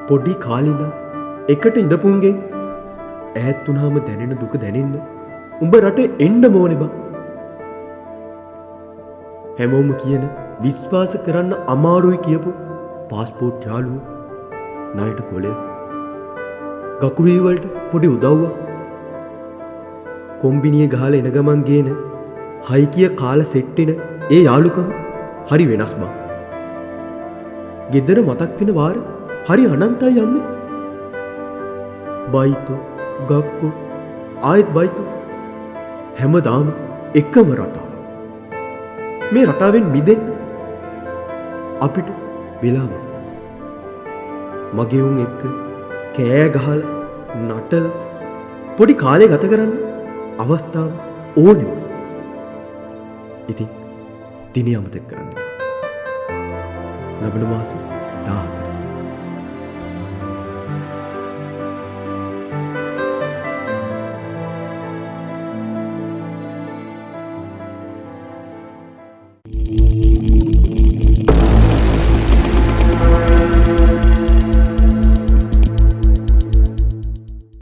පොඩි කාලිඳ එකට ඉඳපුන්ගෙන් ඈත් වුණාම දැනෙන දුක දැනෙන්න උඹ රටේ එන්න ඕනේ බං. හැමෝම කියන විශ්වාස කරන්න අමාරුයි කියපු පාස්පෝර්ට් යාළුව ණයට කොලය ගකුහි වලට පොඩි උදව්වක් කොම්බිනිය ගහලා එන ගමන් ගේන හයිකිය කාලා සෙට්ටින ඒ යාළුකම හරි වෙනස් බං. ගෙදර මතක් වෙන වාර හරි අනන්තයි යන්නේ. බයිතු ගක්කු ආයෙත් බයිතු හැමදාම එකම රටාව. මේ රටාවෙන් මිදෙන්න අපිට වෙලාවක්. මගේ උන් එක්ක කෑ ගහලා නටල පොඩි කාලේ ගත කරන්න අවස්ථාව ඕනෙම. ඉතින් දිනේ අමතක කරන්න එපා. ලබන මාසේ 14